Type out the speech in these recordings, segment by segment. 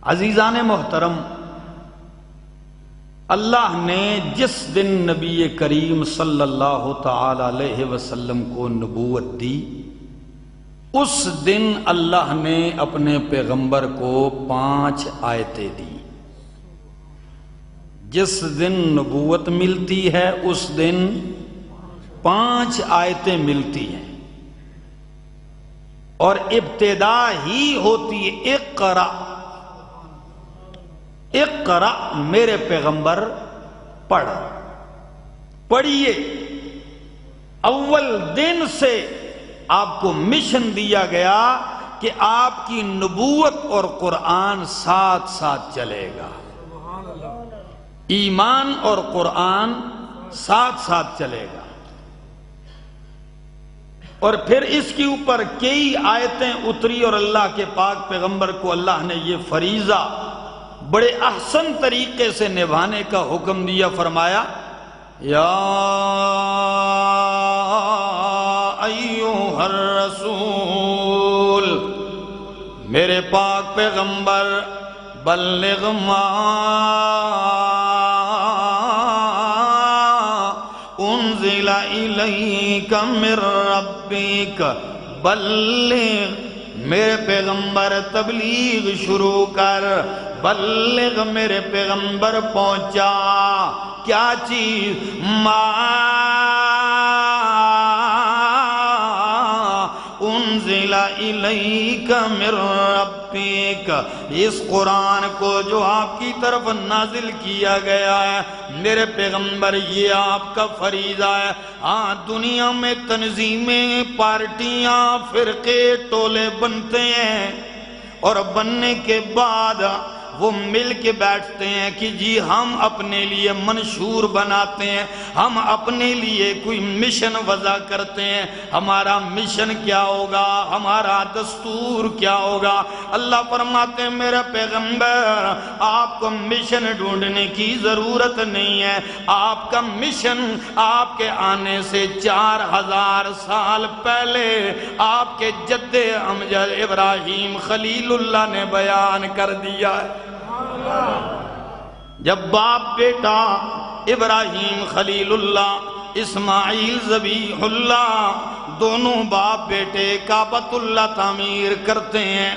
عزیزان محترم، اللہ نے جس دن نبی کریم صلی اللہ تعالی علیہ وسلم کو نبوت دی، اس دن اللہ نے اپنے پیغمبر کو 5 آیتیں دی۔ جس دن نبوت ملتی ہے اس دن 5 آیتیں ملتی ہیں، اور ابتدا ہی ہوتی ہے اقرا، اقرا میرے پیغمبر پڑھیے۔ اول دن سے آپ کو مشن دیا گیا کہ آپ کی نبوت اور قرآن ساتھ ساتھ چلے گا، ایمان اور قرآن ساتھ ساتھ چلے گا۔ اور پھر اس کے اوپر کئی آیتیں اتری، اور اللہ کے پاک پیغمبر کو اللہ نے یہ فریضہ بڑے احسن طریقے سے نبھانے کا حکم دیا۔ فرمایا یا ایھا الرسول، میرے پاک پیغمبر، بلغ ما انزل الیک من ربک، بلغ، میرے پیغمبر تبلیغ شروع کر، بلغ میرے پیغمبر پہنچا کیا چیز؟ ما انزل الیک من ربک، اس قرآن کو جو آپ کی طرف نازل کیا گیا ہے میرے پیغمبر، یہ آپ کا فریضہ ہے۔ ہاں، دنیا میں تنظیمیں، پارٹیاں، فرقے، ٹولے بنتے ہیں، اور بننے کے بعد وہ مل کے بیٹھتے ہیں کہ جی ہم اپنے لیے منشور بناتے ہیں، ہم اپنے لیے کوئی مشن وضع کرتے ہیں، ہمارا مشن کیا ہوگا، ہمارا دستور کیا ہوگا۔ اللہ فرماتے ہیں میرا پیغمبر، آپ کو مشن ڈھونڈنے کی ضرورت نہیں ہے، آپ کا مشن آپ کے آنے سے 4000 سال پہلے آپ کے جد امجد ابراہیم خلیل اللہ نے بیان کر دیا ہے۔ جب باپ بیٹا ابراہیم خلیل اللہ، اسماعیل ذبیح اللہ، دونوں باپ بیٹے کعبۃ اللہ تعمیر کرتے ہیں،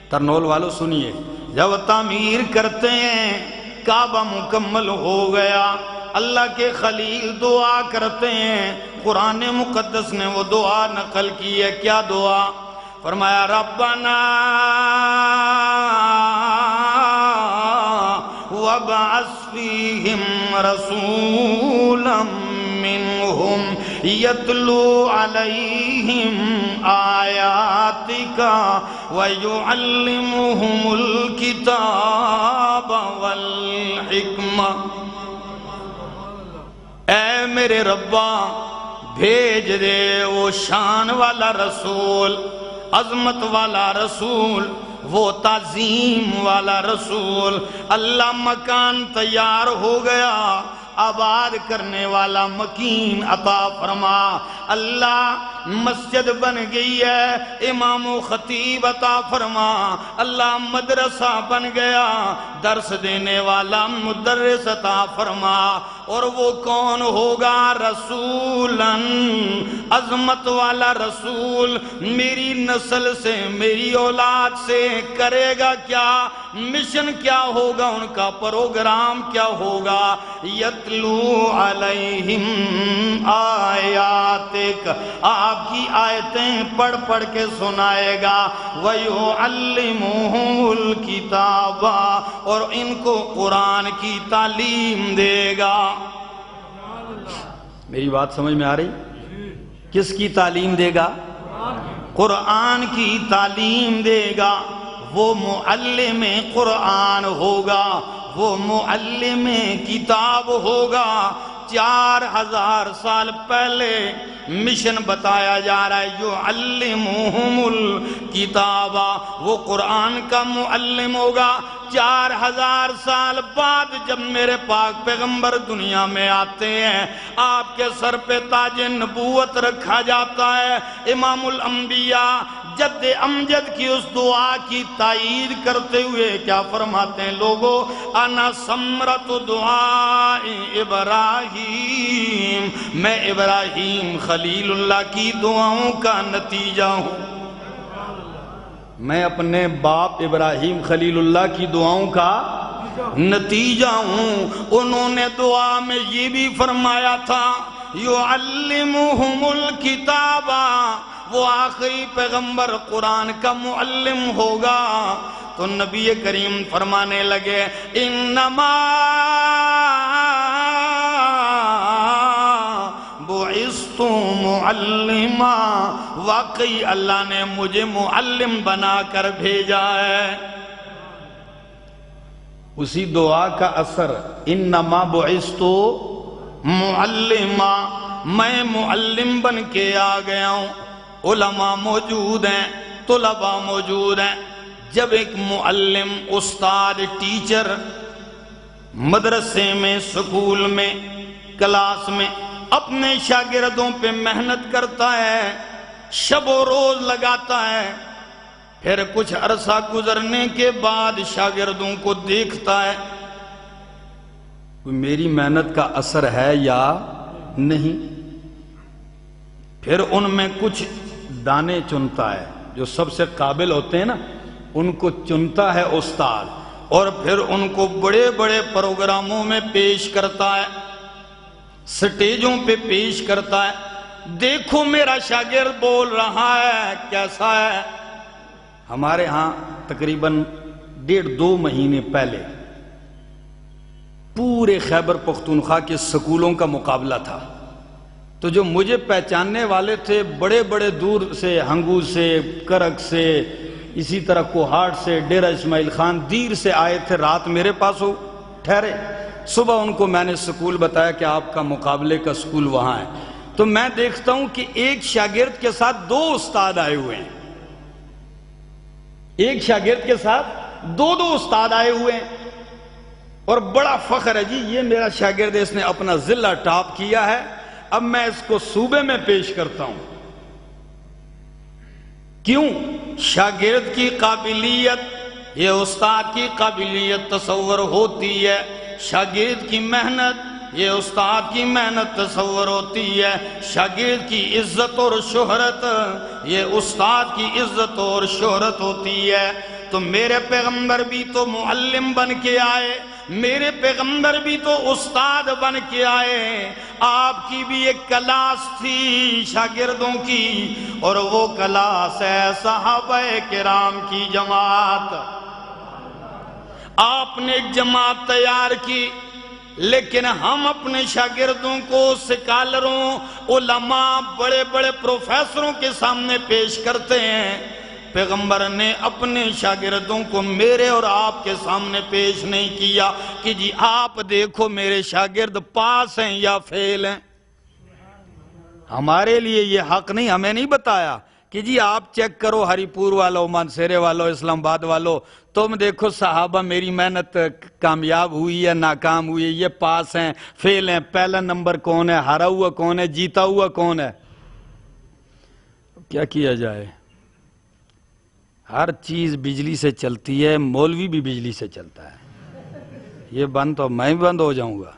ترنول والوں سنیے، جب تعمیر کرتے ہیں کعبہ مکمل ہو گیا، اللہ کے خلیل دعا کرتے ہیں، قرآن مقدس نے وہ دعا نقل کی ہے۔ کیا دعا؟ فرمایا ربنا وابعث فیہم رسولا منہم یتلو علیہم آیاتک ویعلمہم الکتاب والحکمہ۔ اے میرے ربا، بھیج دے وہ شان والا رسول، عظمت والا رسول، وہ تعظیم والا رسول۔ اللہ مکان تیار ہو گیا، آباد کرنے والا مکین عطا فرما۔ اللہ مسجد بن گئی ہے، امام و خطیب عطا فرما۔ اللہ مدرسہ بن گیا، درس دینے والا مدرس عطا فرما۔ اور وہ کون ہوگا؟ رسولاً، عظمت والا رسول، میری نسل سے، میری اولاد سے کرے گا کیا؟ مشن کیا ہوگا؟ ان کا پروگرام کیا ہوگا؟ یتلو علیہم آیاتک، آپ کی آیتیں پڑھ پڑھ کے سنائے گا، وَيُعَلِّمُهُمُ الْكِتَابَ، اور ان کو قرآن کی تعلیم دے گا۔ میری بات سمجھ میں آ رہی؟ کس کی تعلیم دے گا؟ قرآن کی تعلیم دے گا۔ وہ معلم قرآن ہوگا، وہ معلم کتاب ہوگا۔ 4000 سال پہلے مشن بتایا جا رہا ہے، یعلمہم الکتاب، وہ قرآن کا معلم ہوگا۔ 4000 سال بعد جب میرے پاک پیغمبر دنیا میں آتے ہیں، آپ کے سر پہ تاج نبوت رکھا جاتا ہے، امام الانبیاء جد امجد کی اس دعا کی تائید کرتے ہوئے کیا فرماتے ہیں لوگوں؟ انا ثمرۃ دعاء ابراہیم، میں ابراہیم خلیل اللہ کی دعاؤں کا نتیجہ ہوں، میں اپنے باپ ابراہیم خلیل اللہ کی دعاؤں کا نتیجہ ہوں۔ انہوں نے دعا میں یہ بھی فرمایا تھا یعلمہم الکتاب، وہ آخری پیغمبر قرآن کا معلم ہوگا۔ تو نبی کریم فرمانے لگے انما بعثت معلما، واقعی اللہ نے مجھے معلم بنا کر بھیجا ہے۔ اسی دعا کا اثر انما بعثت معلما، میں معلم بن کے آ گیا ہوں۔ علماء موجود ہیں، طلباء موجود ہیں۔ جب ایک معلم، استاد، ٹیچر مدرسے میں، سکول میں، کلاس میں اپنے شاگردوں پہ محنت کرتا ہے، شب و روز لگاتا ہے، پھر کچھ عرصہ گزرنے کے بعد شاگردوں کو دیکھتا ہے میری محنت کا اثر ہے یا نہیں، پھر ان میں کچھ دانے چنتا ہے، جو سب سے قابل ہوتے ہیں نا ان کو چنتا ہے استاد، اور پھر ان کو بڑے بڑے پروگراموں میں پیش کرتا ہے، سٹیجوں پہ پیش کرتا ہے، دیکھو میرا شاگرد بول رہا ہے کیسا ہے۔ ہمارے ہاں تقریباً 1.5-2 مہینے پہلے پورے خیبر پختونخوا کے سکولوں کا مقابلہ تھا، تو جو مجھے پہچاننے والے تھے بڑے بڑے دور سے، ہنگو سے، کرک سے، اسی طرح کوہاٹ سے، ڈیرہ اسماعیل خان، دیر سے آئے تھے، رات میرے پاس ہو ٹھہرے، صبح ان کو میں نے سکول بتایا کہ آپ کا مقابلے کا سکول وہاں ہے۔ تو میں دیکھتا ہوں کہ ایک شاگرد کے ساتھ 2 استاد آئے ہوئے ہیں، ایک شاگرد کے ساتھ 2 استاد آئے ہوئے ہیں، اور بڑا فخر ہے جی یہ میرا شاگرد ہے، اس نے اپنا ضلع ٹاپ کیا ہے، اب میں اس کو صوبے میں پیش کرتا ہوں۔ کیوں؟ شاگرد کی قابلیت، یہ استاد کی قابلیت تصور ہوتی ہے، شاگرد کی محنت، یہ استاد کی محنت تصور ہوتی ہے، شاگرد کی عزت اور شہرت، یہ استاد کی عزت اور شہرت ہوتی ہے۔ تو میرے پیغمبر بھی تو معلم بن کے آئے، میرے پیغمبر بھی تو استاد بن کے آئے، آپ کی بھی ایک کلاس تھی شاگردوں کی، اور وہ کلاس ہے صحابہ کرام کی جماعت۔ آپ نے ایک جماعت تیار کی، لیکن ہم اپنے شاگردوں کو سکالروں، علماء، بڑے بڑے پروفیسروں کے سامنے پیش کرتے ہیں، پیغمبر نے اپنے شاگردوں کو میرے اور آپ کے سامنے پیش نہیں کیا کہ جی آپ دیکھو میرے شاگرد پاس ہیں یا فیل ہیں۔ ہمارے لیے یہ حق نہیں، ہمیں نہیں بتایا کہ جی آپ چیک کرو ہری پور والو، مانسیرے والو، اسلام آباد والو، تم دیکھو صحابہ میری محنت کامیاب ہوئی ہے ناکام ہوئی ہے، یہ پاس ہیں فیل ہیں، پہلا نمبر کون ہے، ہارا ہوا کون ہے، جیتا ہوا کون ہے۔ کیا کیا جائے؟ ہر چیز بجلی سے چلتی ہے، مولوی بھی بجلی سے چلتا ہے، یہ بند تو میں بھی بند ہو جاؤں گا۔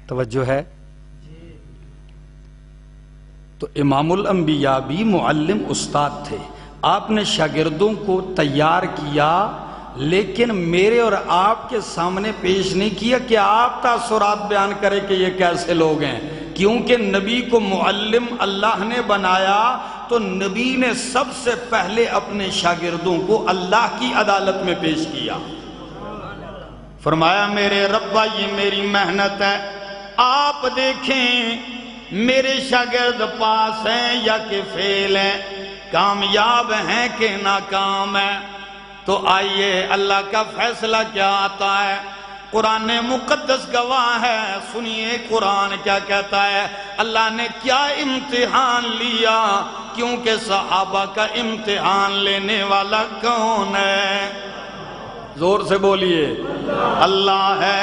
توجہ ہے؟ تو امام الانبیاء بھی معلم استاد تھے، آپ نے شاگردوں کو تیار کیا، لیکن میرے اور آپ کے سامنے پیش نہیں کیا کہ آپ تاثرات بیان کریں کہ یہ کیسے لوگ ہیں، کیونکہ نبی کو معلم اللہ نے بنایا تو نبی نے سب سے پہلے اپنے شاگردوں کو اللہ کی عدالت میں پیش کیا، فرمایا میرے ربا یہ میری محنت ہے، آپ دیکھیں میرے شاگرد پاس ہیں یا کہ فیل ہیں، کامیاب ہیں کہ ناکام ہیں۔ تو آئیے اللہ کا فیصلہ کیا آتا ہے، قرآن مقدس گواہ ہے. سنیے قرآن کیا کہتا ہے. اللہ نے کیا امتحان لیا؟ کیونکہ صحابہ کا امتحان لینے والا کون ہے؟ زور سے بولیے. اللہ ہے.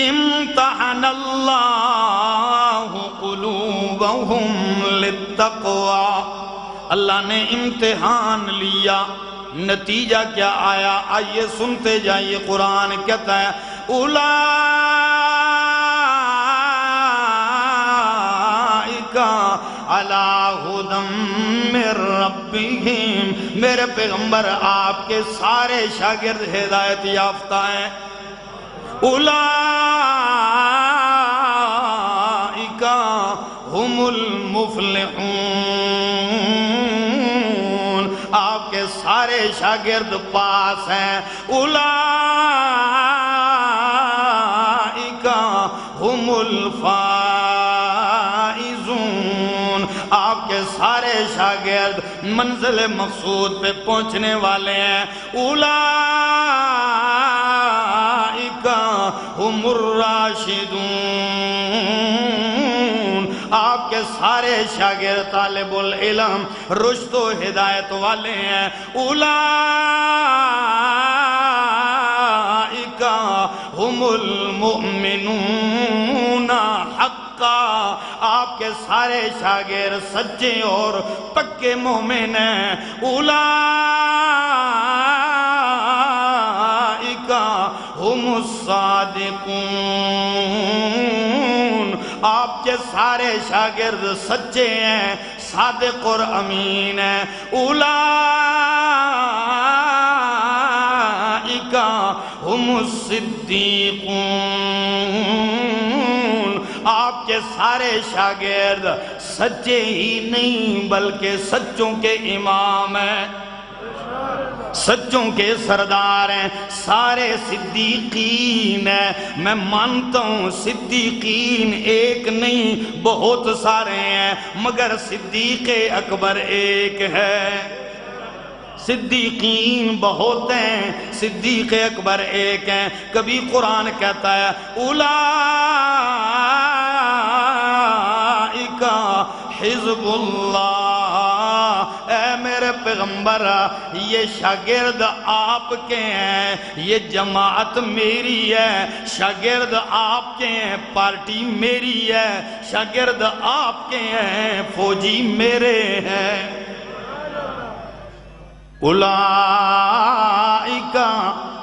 امتحن اللہ قلوبہم للتقوی. اللہ نے امتحان لیا. نتیجہ کیا آیا؟ آئیے سنتے جائیے. قرآن کہتا ہے اولئک علی ھدی من ربہم. میرے پیغمبر آپ کے سارے شاگرد ہدایت یافتہ ہیں. اولئک ھم المفلحون. آپ کے سارے شاگرد پاس ہیں. اولئک ھم الفائزون. آپ کے سارے شاگرد منزل مقصود پہ پہنچنے والے ہیں. اولئک ھم الراشدون. آپ کے سارے شاگرد طالب العلم رشد و ہدایت والے ہیں. اولئک ھم المؤمنون حقا. آپ کے سارے شاگرد سچے اور پکے مومن ہیں. اولئک ھم الصادقون. آپ کے سارے شاگرد سچے ہیں، صادق اور امین ہیں. اولئک ھم الصدیقون. آپ کے سارے شاگرد سچے ہی نہیں بلکہ سچوں کے امام ہیں، سچوں کے سردار ہیں. سارے صدیقین ہیں. میں مانتا ہوں صدیقین ایک نہیں بہت سارے ہیں، مگر صدیق اکبر ایک ہے. صدیقین بہت ہیں، صدیق اکبر ایک ہیں. کبھی قرآن کہتا ہے اولئک حزب اللہ. اے میرے پیغمبر یہ شاگرد آپ کے ہیں، یہ جماعت میری ہے. شاگرد آپ کے ہیں، پارٹی میری ہے. شاگرد آپ کے ہیں، فوجی میرے ہیں. اولئک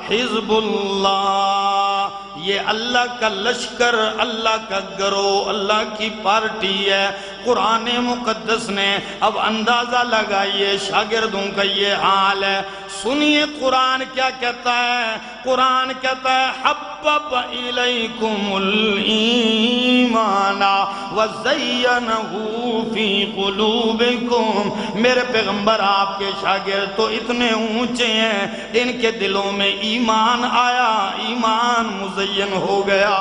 حزب اللہ. یہ اللہ کا لشکر، اللہ کا گروہ، اللہ کی پارٹی ہے. قرآن مقدس نے اب اندازہ لگائیے شاگردوں کا یہ حال ہے. سنیے قرآن کیا کہتا ہے. قرآن کہتا ہے حبب الیکم الایمان وزینہ فی قلوبکم. میرے پیغمبر آپ کے شاگرد تو اتنے اونچے ہیں، ان کے دلوں میں ایمان آیا، ایمان مزین ہو گیا.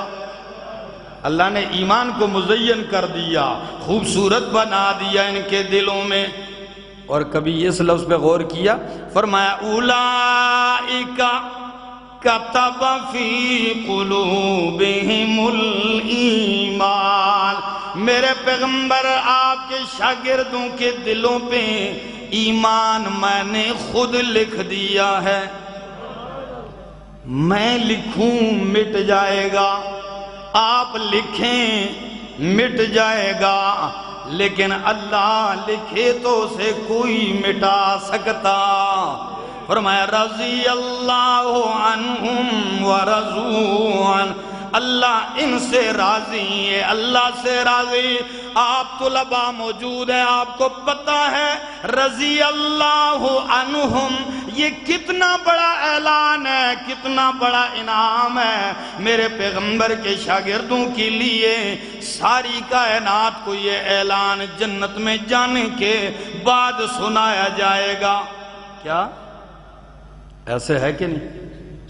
اللہ نے ایمان کو مزین کر دیا، خوبصورت بنا دیا ان کے دلوں میں. اور کبھی اس لفظ پہ غور کیا؟ فرمایا اولئک کتب فی قلوبہم الایمان. میرے پیغمبر آپ کے شاگردوں کے دلوں پہ ایمان میں نے خود لکھ دیا ہے. میں لکھوں مٹ جائے گا، آپ لکھیں مٹ جائے گا، لیکن اللہ لکھے تو اسے کوئی مٹا سکتا. فرمایا رضی اللہ عنہم ورضوا عنہ. اللہ ان سے راضی ہے، اللہ سے راضی. آپ طلباء موجود ہیں، آپ کو پتا ہے رضی اللہ عنہم یہ کتنا بڑا اعلان ہے، کتنا بڑا انعام ہے میرے پیغمبر کے شاگردوں کے لیے. ساری کائنات کو یہ اعلان جنت میں جانے کے بعد سنایا جائے گا. کیا ایسے ہے کہ نہیں؟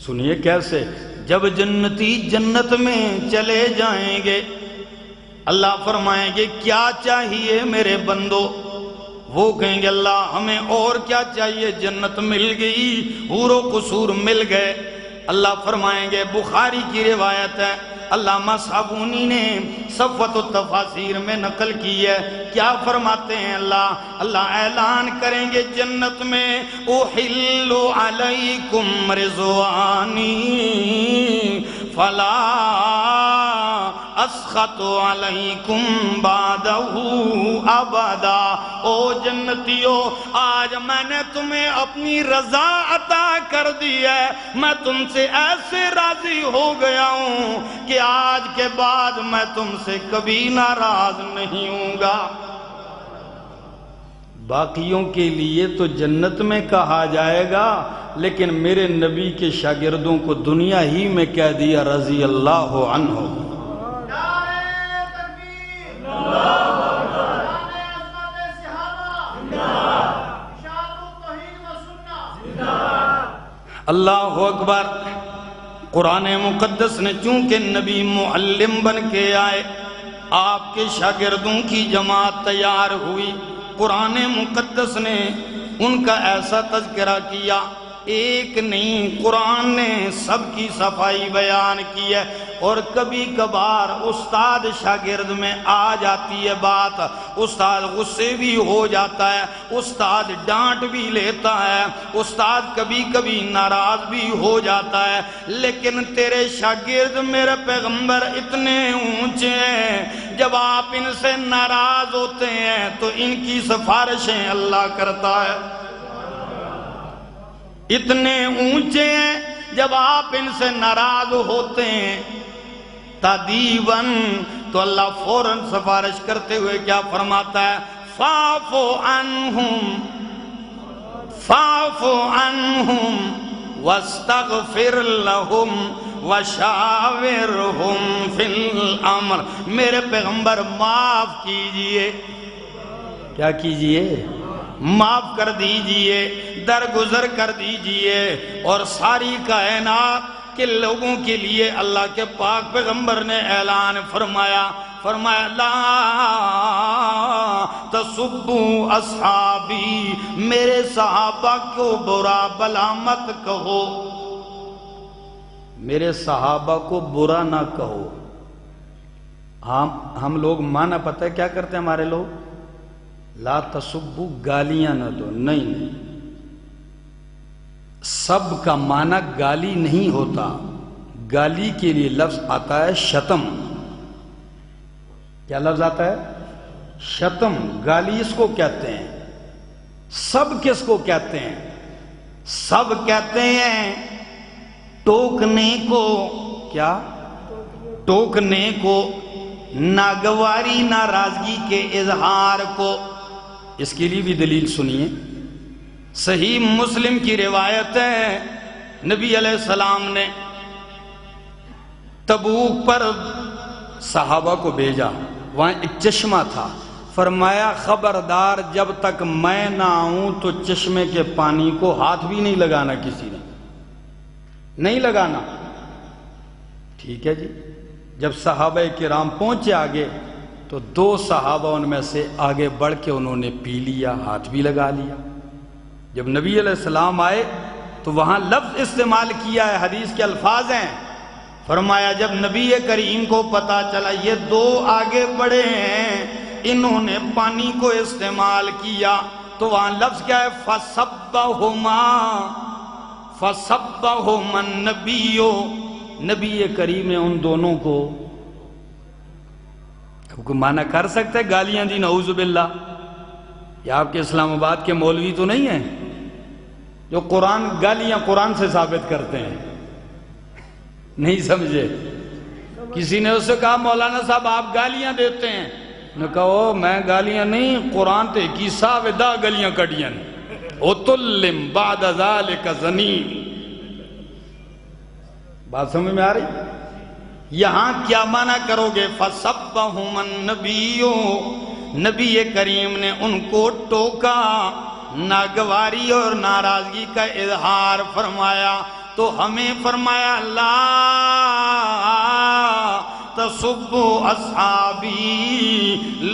سنیے کیسے. جب جنتی جنت میں چلے جائیں گے، اللہ فرمائیں گے کیا چاہیے میرے بندو؟ وہ کہیں گے اللہ ہمیں اور کیا چاہیے؟ جنت مل گئی، حور و قصور مل گئے. اللہ فرمائیں گے، بخاری کی روایت ہے، علامہ صابونی نے صفوۃ التفاسیر میں نقل کی ہے، کیا فرماتے ہیں اللہ اعلان کریں گے جنت میں، احل علیکم رضوانی فلا اسخط علیکم بعدہ ابدا۔ او جنتیو، آج میں نے تمہیں اپنی رضا عطا کر دی ہے، میں تم سے ایسے راضی ہو گیا ہوں کہ آج کے بعد میں تم سے کبھی ناراض نہیں ہوں گا۔ باقیوں کے لیے تو جنت میں کہا جائے گا، لیکن میرے نبی کے شاگردوں کو دنیا ہی میں کہہ دیا رضی اللہ عنہ۔ اللہ اکبر۔ قرآن مقدس نے چونکہ نبی معلم بن کے آئے، آپ کے شاگردوں کی جماعت تیار ہوئی، قرآن مقدس نے ان کا ایسا تذکرہ کیا، ایک نہیں، قرآن نے سب کی صفائی بیان کی ہے۔ اور کبھی کبھار استاد شاگرد میں آ جاتی ہے بات، استاد غصے بھی ہو جاتا ہے، استاد ڈانٹ بھی لیتا ہے، استاد کبھی کبھی ناراض بھی ہو جاتا ہے، لیکن تیرے شاگرد میرے پیغمبر اتنے اونچے ہیں، جب آپ ان سے ناراض ہوتے ہیں تو ان کی سفارشیں اللہ کرتا ہے۔ اتنے اونچے ہیں، جب آپ ان سے ناراض ہوتے ہیں تادیباً تو اللہ فوراً سفارش کرتے ہوئے کیا فرماتا ہے؟ فاعف عنہم واستغفر لہم وشاورہم فی الامر۔ میرے پیغمبر معاف کیجئے، کیا کیجئے؟ معاف کر دیجئے، درگزر کر دیجئے۔ اور ساری کائنات کے لوگوں کے لیے اللہ کے پاک پیغمبر نے اعلان فرمایا لا تسبوا اصحابی، میرے صحابہ کو برا بلا مت کہو، میرے صحابہ کو برا نہ کہو۔ ہم لوگ معنی پتہ ہے کیا کرتے ہیں ہمارے لوگ؟ لا تسبوا، گالیاں نہ دو، نہیں، سب کا معنی گالی نہیں ہوتا، گالی کے لیے لفظ آتا ہے شتم۔ کیا لفظ آتا ہے؟ شتم۔ گالی اس کو کہتے ہیں۔ سب کس کو کہتے ہیں؟ سب کہتے ہیں ٹوکنے کو، کیا؟ ٹوکنے کو، ناگواری ناراضگی کے اظہار کو۔ اس کے لیے بھی دلیل سنیے، صحیح مسلم کی روایت ہے، نبی علیہ السلام نے تبوک پر صحابہ کو بھیجا، وہاں ایک چشمہ تھا، فرمایا خبردار جب تک میں نہ آؤں تو چشمے کے پانی کو ہاتھ بھی نہیں لگانا، کسی نے نہیں لگانا۔ ٹھیک ہے جی۔ جب صحابہ کرام پہنچے آگے تو 2 صحابہ ان میں سے آگے بڑھ کے انہوں نے پی لیا، ہاتھ بھی لگا لیا۔ جب نبی علیہ السلام آئے تو وہاں لفظ استعمال کیا ہے، حدیث کے الفاظ ہیں، فرمایا جب نبی کریم کو پتا چلا یہ 2 آگے بڑھے ہیں، انہوں نے پانی کو استعمال کیا، تو وہاں لفظ کیا ہے؟ فَصَبَّهُمَا النَّبِيُّ، نبی کریم نے ان دونوں کو، کوئی معنی کر سکتے گالیاں دی نعوذ باللہ؟ یہ آپ کے اسلام آباد کے مولوی تو نہیں ہیں جو گالیاں قرآن سے ثابت کرتے ہیں؟ نہیں سمجھے؟ کسی نے اس سے کہا مولانا صاحب آپ گالیاں دیتے ہیں، نے کہا میں گالیاں نہیں، قرآن تے کی ساویدہ گالیاں کڑیاں اُتُلِّم بَعْدَ ذَلِكَ زَنِيمٍ۔ بات سمجھ میں آ رہی؟ یہاں کیا معنی کرو گے؟ فَصَبَّهُمَ النَّبِيُّ، نبی کریم نے ان کو ٹوکا، ناگواری اور ناراضگی کا اظہار فرمایا، تو ہمیں فرمایا لا تسبوا اصحابی،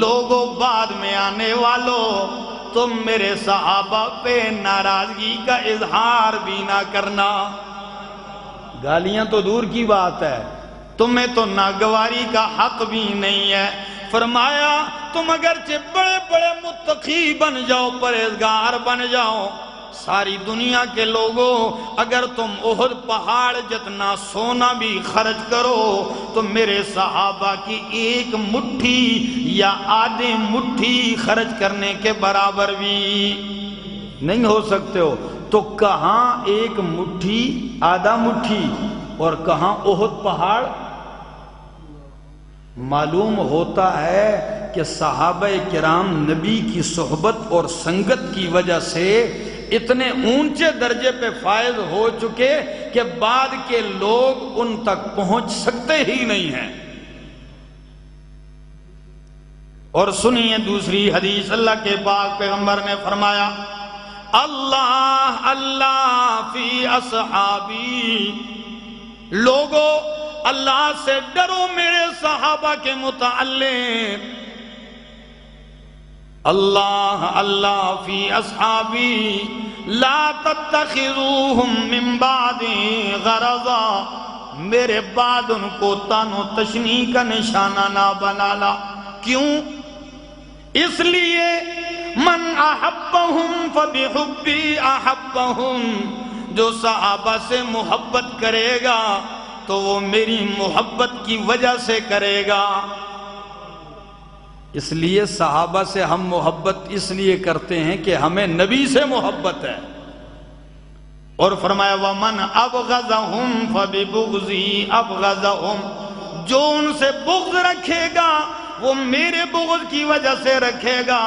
لوگوں بعد میں آنے والوں تم میرے صحابہ پہ ناراضگی کا اظہار بھی نہ کرنا۔ گالیاں تو دور کی بات ہے، تمہیں تو ناگواری کا حق بھی نہیں ہے۔ فرمایا تم اگرچہ بڑے بڑے متقی بن جاؤ، پرہیزگار بن جاؤ، ساری دنیا کے لوگوں، اگر تم احد پہاڑ جتنا سونا بھی خرچ کرو تو میرے صحابہ کی ایک مٹھی یا آدھے مٹھی خرچ کرنے کے برابر بھی نہیں ہو سکتے ہو۔ تو کہاں ایک مٹھی، آدھا مٹھی، اور کہاں احد پہاڑ؟ معلوم ہوتا ہے کہ صحابہ کرام نبی کی صحبت اور سنگت کی وجہ سے اتنے اونچے درجے پہ فائز ہو چکے کہ بعد کے لوگ ان تک پہنچ سکتے ہی نہیں ہیں۔ اور سنیے دوسری حدیث، اللہ کے پاک پیغمبر نے فرمایا اللہ اللہ فی اصحابی، لوگو اللہ سے ڈرو میرے صحابہ کے متعلق، اللہ اللہ فی اصحابی لا تتخذوہم من بعدی غرضا، میرے بعد ان کو تان و تشنیع کا نشانہ نہ بنانا۔ کیوں؟ اس لیے من احبہم فبحبی احبہم، جو صحابہ سے محبت کرے گا تو وہ میری محبت کی وجہ سے کرے گا۔ اس لیے صحابہ سے ہم محبت اس لیے کرتے ہیں کہ ہمیں نبی سے محبت ہے۔ اور فرمایا وَمَنْ أَبْغَضَهُمْ فَبِبُغْضِي أَبْغَضَهُمْ، جو ان سے بغض رکھے گا وہ میرے بغض کی وجہ سے رکھے گا،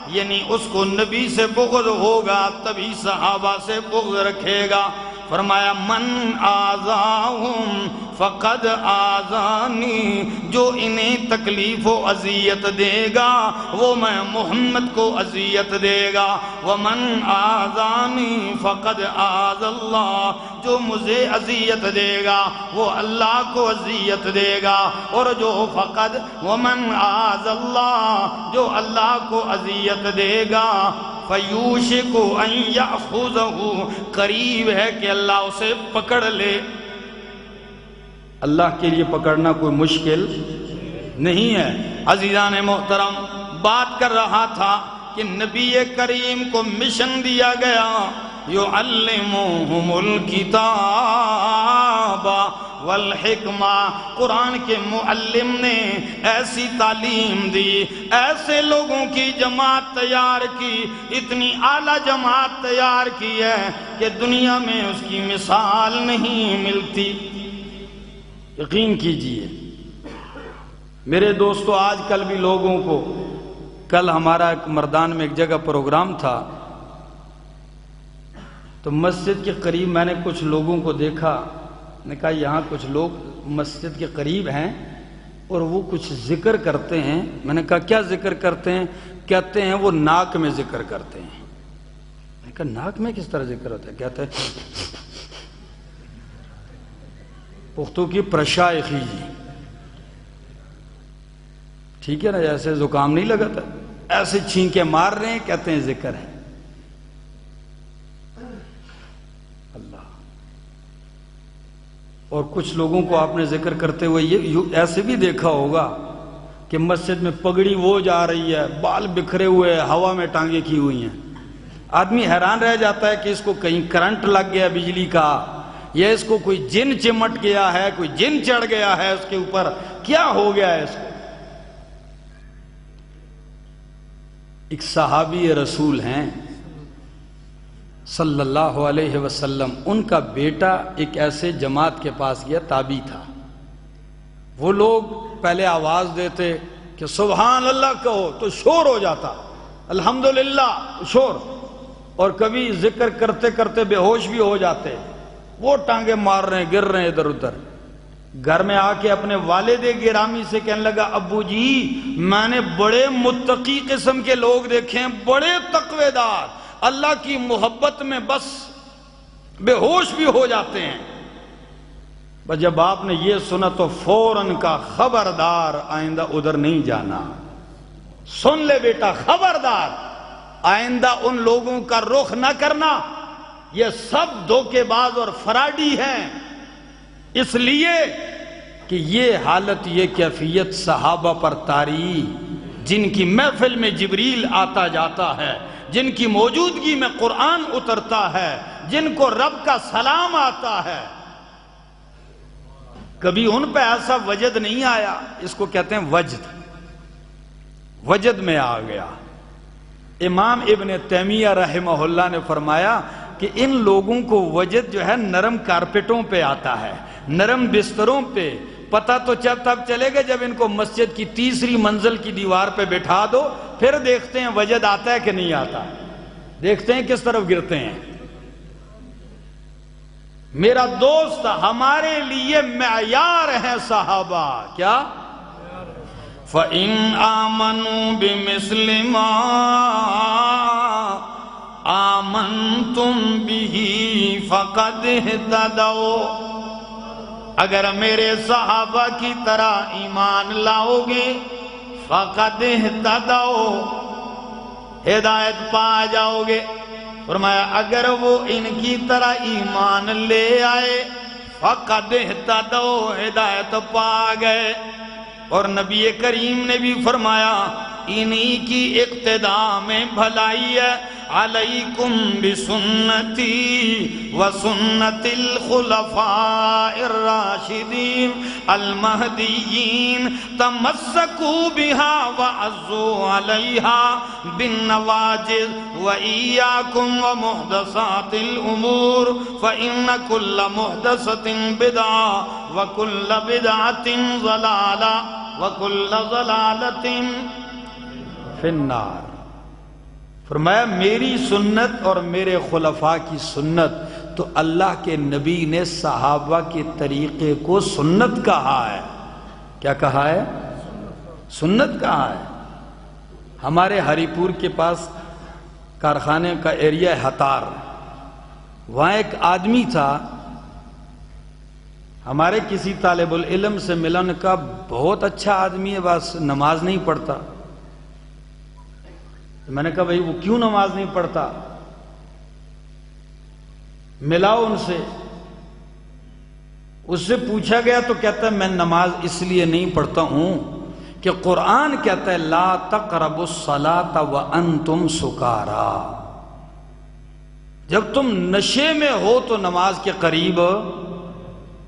یعنی اس کو نبی سے بغض ہوگا تبھی صحابہ سے بغض رکھے گا۔ فرمایا من آذاہم فقد آذانی، جو انہیں تکلیف و اذیت دے گا وہ میں محمد کو اذیت دے گا۔ ومن آذانی فقد آذ اللہ، جو مجھے اذیت دے گا وہ اللہ کو اذیت دے گا۔ اور جو فقد ومن آذ اللہ، جو اللہ کو اذیت دے گا، فَيُوشِكُ أَن يَأْخُذَهُ، قریب ہے کہ اللہ اسے پکڑ لے۔ اللہ کے لیے پکڑنا کوئی مشکل نہیں ہے۔ عزیزان محترم، بات کر رہا تھا کہ نبی کریم کو مشن دیا گیا يُعَلِّمُهُمُ الْكِتَابَ والحکمہ، قرآن کے معلم نے ایسی تعلیم دی، ایسے لوگوں کی جماعت تیار کی، اتنی اعلیٰ جماعت تیار کی ہے کہ دنیا میں اس کی مثال نہیں ملتی۔ یقین کیجئے میرے دوستو، آج کل بھی لوگوں کو، کل ہمارا ایک مردان میں ایک جگہ پروگرام تھا تو مسجد کے قریب میں نے کچھ لوگوں کو دیکھا، نے کہا یہاں کچھ لوگ مسجد کے قریب ہیں اور وہ کچھ ذکر کرتے ہیں۔ میں نے کہا کیا ذکر کرتے ہیں؟ کہتے ہیں وہ ناک میں ذکر کرتے ہیں۔ میں نے کہا ناک میں کس طرح ذکر ہوتا ہے؟ کہتے ہیں پختو کی پرشائخی جی، ٹھیک ہے نا، جیسے زکام نہیں لگا تھا ایسے چھینکے مار رہے ہیں، کہتے ہیں ذکر ہے۔ اور کچھ لوگوں کو آپ نے ذکر کرتے ہوئے یہ ایسے بھی دیکھا ہوگا کہ مسجد میں پگڑی وہ جا رہی ہے، بال بکھرے ہوئے ہوا میں ٹانگیں کی ہوئی ہیں، آدمی حیران رہ جاتا ہے کہ اس کو کہیں کرنٹ لگ گیا بجلی کا، یا اس کو کوئی جن چمٹ گیا ہے، کوئی جن چڑھ گیا ہے اس کے اوپر، کیا ہو گیا ہے اس کو۔ ایک صحابی رسول ہیں صلی اللہ علیہ وسلم، ان کا بیٹا ایک ایسے جماعت کے پاس گیا، تابعی تھا۔ وہ لوگ پہلے آواز دیتے کہ سبحان اللہ کہو تو شور ہو جاتا، الحمدللہ شور، اور کبھی ذکر کرتے کرتے بے ہوش بھی ہو جاتے، وہ ٹانگیں مار رہے ہیں، گر رہے ہیں ادھر ادھر۔ گھر میں آ کے اپنے والد گرامی سے کہنے لگا ابو جی میں نے بڑے متقی قسم کے لوگ دیکھے ہیں، بڑے تقوی دار، اللہ کی محبت میں بس بے ہوش بھی ہو جاتے ہیں۔ بس جب آپ نے یہ سنا تو فوراً کا خبردار آئندہ ادھر نہیں جانا، سن لے بیٹا خبردار، آئندہ ان لوگوں کا رخ نہ کرنا، یہ سب دھوکے باز اور فراڈی ہیں، اس لیے کہ یہ حالت، یہ کیفیت صحابہ پر طاری، جن کی محفل میں جبریل آتا جاتا ہے، جن کی موجودگی میں قرآن اترتا ہے، جن کو رب کا سلام آتا ہے، کبھی ان پہ ایسا وجد نہیں آیا۔ اس کو کہتے ہیں وجد، وجد میں آ گیا۔ امام ابن تیمیہ رحمہ اللہ نے فرمایا کہ ان لوگوں کو وجد جو ہے نرم کارپیٹوں پہ آتا ہے، نرم بستروں پہ۔ پتہ تو تب چلے گا جب ان کو مسجد کی تیسری منزل کی دیوار پہ بٹھا دو، پھر دیکھتے ہیں وجد آتا ہے کہ نہیں آتا، دیکھتے ہیں کس طرف گرتے ہیں۔ میرا دوست، ہمارے لیے معیار ہیں صحابہ، کیا؟ فَإِنْ آمَنُوا بِمِثْلِ مَا آمَنْتُمْ بِهِ فَقَدْ اهْتَدَوْا۔ اگر میرے صحابہ کی طرح ایمان لاؤ گے فَقَدْ اهْتَدَوْا، ہدایت پا جاؤ گے۔ فرمایا اگر وہ ان کی طرح ایمان لے آئے فَقَدْ اهْتَدَوْا، ہدایت پا گئے۔ اور نبی کریم نے بھی فرمایا انہی کی اقتداء میں بھلائی ہے، علیکم بسنتی وسنت الخلفاء الراشدین المہدیین، تمسکوا بها وعزوا علیہا بالنواجذ وإیاکم ومحدثات الامور فإن کل محدثۃ بدعہ وکل بدعۃ ضلالہ وکل ضلالۃ فی النار۔ فرمایا میری سنت اور میرے خلفاء کی سنت، تو اللہ کے نبی نے صحابہ کے طریقے کو سنت کہا ہے۔ کیا کہا ہے؟ سنت کہا ہے۔ ہمارے ہری پور کے پاس کارخانے کا ایریا ہے ہتار، وہاں ایک آدمی تھا، ہمارے کسی طالب العلم سے ملا، نے کہا بہت اچھا آدمی ہے، بس نماز نہیں پڑھتا۔ میں نے کہا بھائی وہ کیوں نماز نہیں پڑھتا؟ ملاؤ ان سے۔ اس سے پوچھا گیا تو کہتا ہے میں نماز اس لیے نہیں پڑھتا ہوں کہ قرآن کہتا ہے لا تقربوا الصلاۃ وانتم سکارا، جب تم نشے میں ہو تو نماز کے قریب۔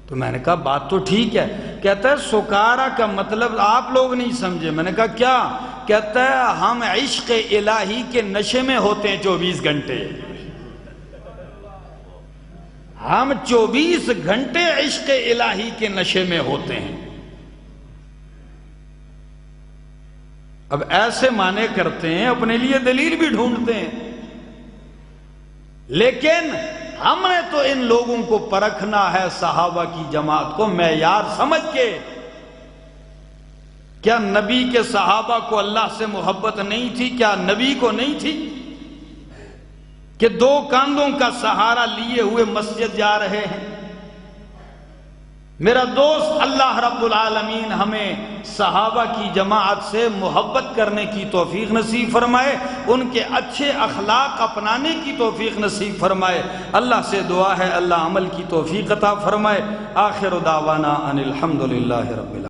تو میں نے کہا بات تو ٹھیک ہے۔ کہتا ہے سکارا کا مطلب آپ لوگ نہیں سمجھے۔ میں نے کہا کیا؟ کہتا ہے ہم عشق الہی کے نشے میں ہوتے ہیں 24 گھنٹے، ہم 24 گھنٹے عشق الہی کے نشے میں ہوتے ہیں۔ اب ایسے معنی کرتے ہیں، اپنے لیے دلیل بھی ڈھونڈتے ہیں، لیکن ہم نے تو ان لوگوں کو پرکھنا ہے، صحابہ کی جماعت کو معیار سمجھ کے۔ کیا نبی کے صحابہ کو اللہ سے محبت نہیں تھی؟ کیا نبی کو نہیں تھی کہ 2 کاندھوں کا سہارا لیے ہوئے مسجد جا رہے ہیں؟ میرا دوست، اللہ رب العالمین ہمیں صحابہ کی جماعت سے محبت کرنے کی توفیق نصیب فرمائے، ان کے اچھے اخلاق اپنانے کی توفیق نصیب فرمائے۔ اللہ سے دعا ہے اللہ عمل کی توفیق عطا فرمائے۔ آخر دعوانا ان الحمدللہ رب العالمین۔